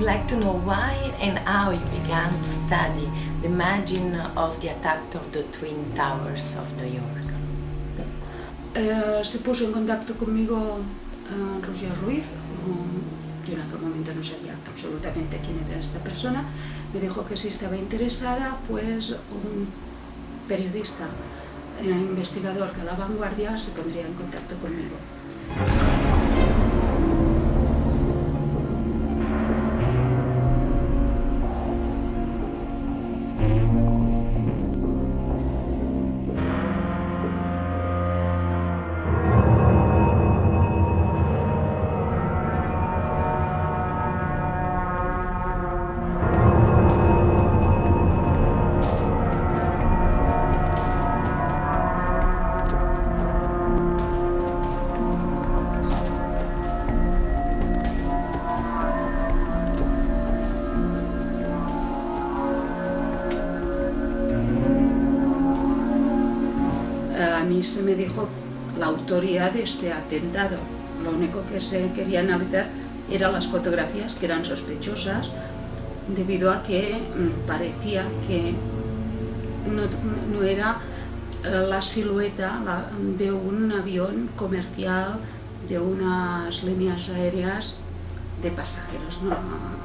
like to know why and how you began to study the imagine of the attack of the Twin Towers of New York. Se puso en contacto conmigo Roger Ruiz, yo en aquel momento no sabía absolutamente quién era esta persona. Me dijo que si estaba interesada, pues un periodista, investigador de La Vanguardia se pondría en contacto conmigo. A mí se me dijo la autoría de este atentado. Lo único que se quería analizar eran las fotografías, que eran sospechosas, debido a que parecía que no era la silueta de un avión comercial, de unas líneas aéreas de pasajeros normal.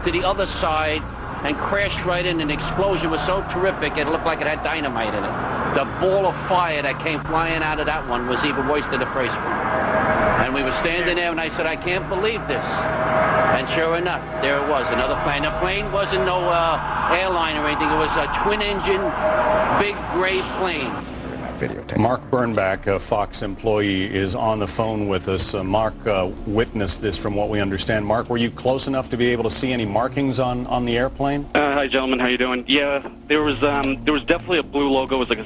To the other side and crashed right in. An explosion was so terrific it looked like it had dynamite in it. The ball of fire that came flying out of that one was even worse than the first one. And we were standing there and I said, I can't believe this. And sure enough, there it was, another plane. The plane wasn't no airline or anything, it was a twin engine, big gray plane. Mark Bernbach, a Fox employee, is on the phone with us. Mark witnessed this from what we understand. Mark, were you close enough to be able to see any markings on the airplane? Hi, gentlemen. How you doing? Yeah, there was definitely a blue logo. It was like a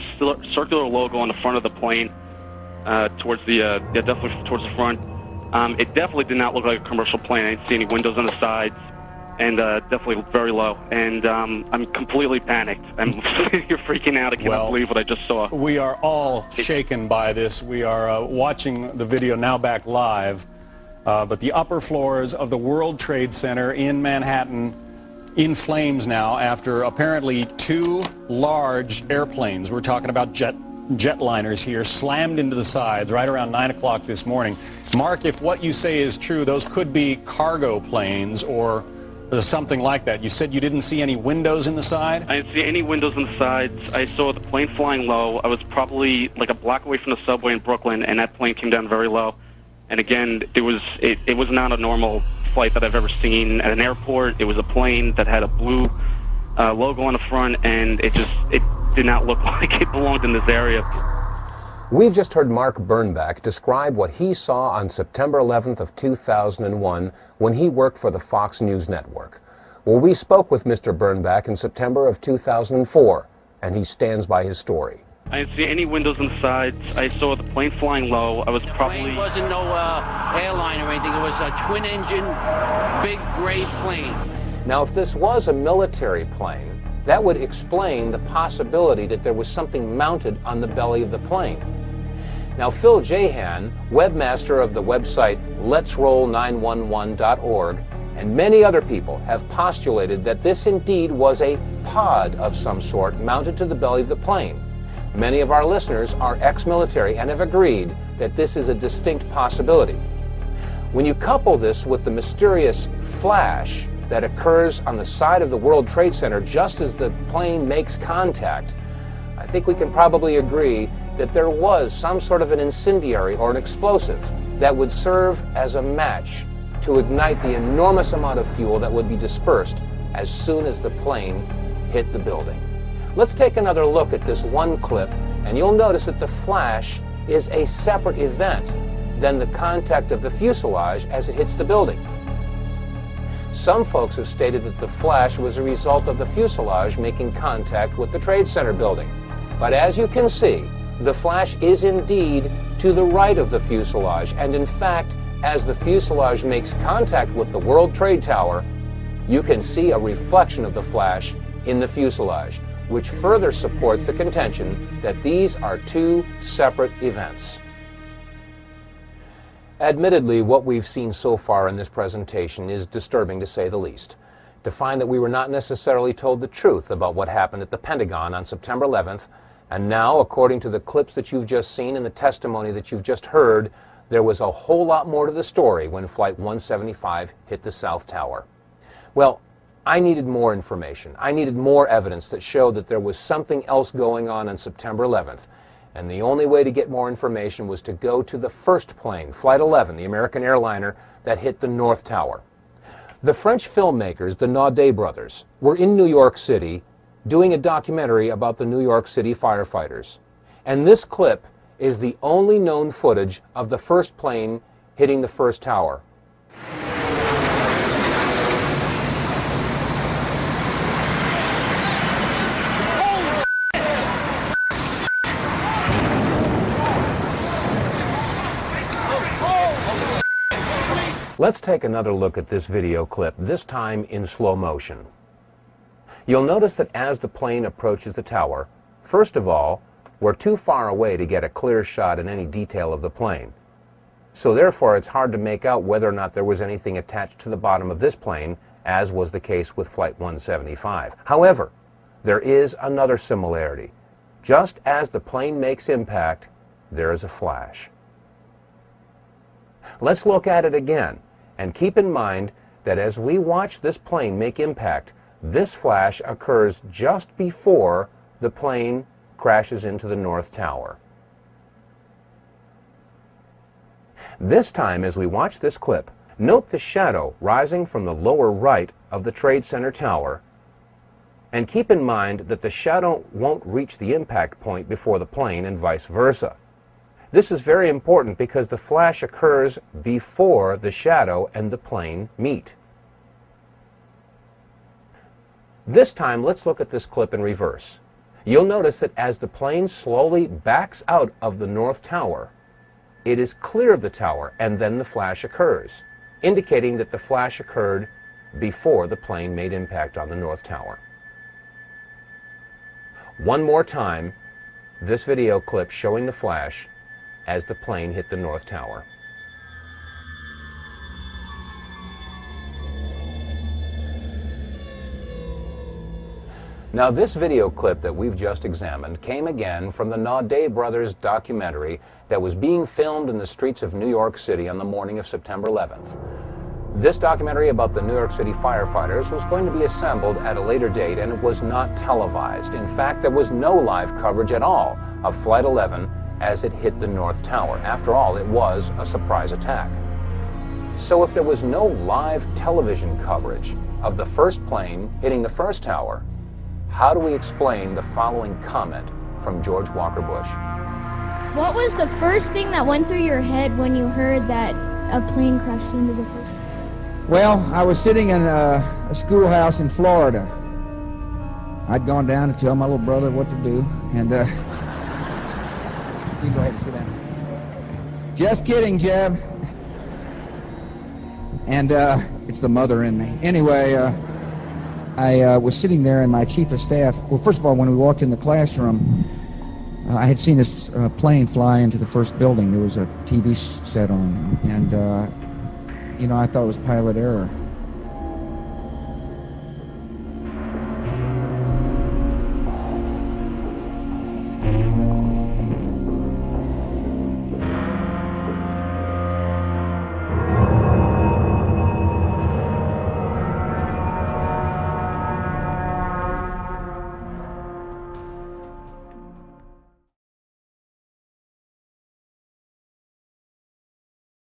circular logo on the front of the plane, definitely towards the front. It definitely did not look like a commercial plane. I didn't see any windows on the sides. And definitely very low. And I'm completely panicked. You're freaking out. I cannot believe what I just saw. We are all shaken by this. We are watching the video now back live. But the upper floors of the World Trade Center in Manhattan in flames now after apparently two large airplanes, we're talking about jetliners here, slammed into the sides right around 9 o'clock this morning. Mark, if what you say is true, those could be cargo planes or something like that. You said you didn't see any windows in the side? I didn't see any windows in the sides. I saw the plane flying low. I was probably like a block away from the subway in Brooklyn, and that plane came down very low. And again, it was not a normal flight that I've ever seen at an airport. It was a plane that had a blue logo on the front, and it did not look like it belonged in this area. We've just heard Mark Bernbach describe what he saw on September 11th of 2001 when he worked for the Fox News Network. Well, we spoke with Mr. Bernbach in September of 2004, and he stands by his story. I didn't see any windows on the sides. I saw the plane flying low. I was probably... The plane wasn't no airline or anything. It was a twin engine, big gray plane. Now, if this was a military plane, that would explain the possibility that there was something mounted on the belly of the plane. Now, Phil Jahan, webmaster of the website letsroll911.org, and many other people have postulated that this indeed was a pod of some sort mounted to the belly of the plane. Many of our listeners are ex-military and have agreed that this is a distinct possibility. When you couple this with the mysterious flash that occurs on the side of the World Trade Center just as the plane makes contact, I think we can probably agree that there was some sort of an incendiary or an explosive that would serve as a match to ignite the enormous amount of fuel that would be dispersed as soon as the plane hit the building. Let's take another look at this one clip, and you'll notice that the flash is a separate event than the contact of the fuselage as it hits the building. Some folks have stated that the flash was a result of the fuselage making contact with the Trade Center building. But as you can see, the flash is indeed to the right of the fuselage, and in fact, as the fuselage makes contact with the World Trade Tower, you can see a reflection of the flash in the fuselage, which further supports the contention that these are two separate events. Admittedly, what we've seen so far in this presentation is disturbing to say the least. To find that we were not necessarily told the truth about what happened at the Pentagon on September 11th, and now, according to the clips that you've just seen and the testimony that you've just heard, there was a whole lot more to the story when Flight 175 hit the South Tower. Well, I needed more information. I needed more evidence that showed that there was something else going on September 11th. And the only way to get more information was to go to the first plane, Flight 11, the American airliner that hit the North Tower. The French filmmakers, the Naudet brothers, were in New York City doing a documentary about the New York City firefighters. And this clip is the only known footage of the first plane hitting the first tower. Let's take another look at this video clip, this time in slow motion. You'll notice that as the plane approaches the tower, first of all, we're too far away to get a clear shot in any detail of the plane. So therefore, it's hard to make out whether or not there was anything attached to the bottom of this plane, as was the case with Flight 175. However, there is another similarity. Just as the plane makes impact, there is a flash. Let's look at it again, and keep in mind that as we watch this plane make impact, this flash occurs just before the plane crashes into the North Tower. This time, as we watch this clip, note the shadow rising from the lower right of the Trade Center tower, and keep in mind that the shadow won't reach the impact point before the plane and vice versa. This is very important because the flash occurs before the shadow and the plane meet. This time, let's look at this clip in reverse. You'll notice that as the plane slowly backs out of the North Tower, it is clear of the tower, and then the flash occurs, indicating that the flash occurred before the plane made impact on the North Tower. One more time, this video clip showing the flash as the plane hit the North Tower. Now, this video clip that we've just examined came again from the Naudet brothers documentary that was being filmed in the streets of New York City on the morning of September 11th. This documentary about the New York City firefighters was going to be assembled at a later date, and it was not televised. In fact, there was no live coverage at all of Flight 11 as it hit the North Tower. After all, it was a surprise attack. So if there was no live television coverage of the first plane hitting the first tower, how do we explain the following comment from George Walker Bush? What was the first thing that went through your head when you heard that a plane crashed into the first? Well, I was sitting in a schoolhouse in Florida. I'd gone down to tell my little brother what to do, and you go ahead and sit down. Just kidding, Jeb. And it's the mother in me. Anyway, I was sitting there, and my chief of staff, well, first of all, when we walked in the classroom, I had seen this plane fly into the first building. There was a TV set on, and you know, I thought it was pilot error.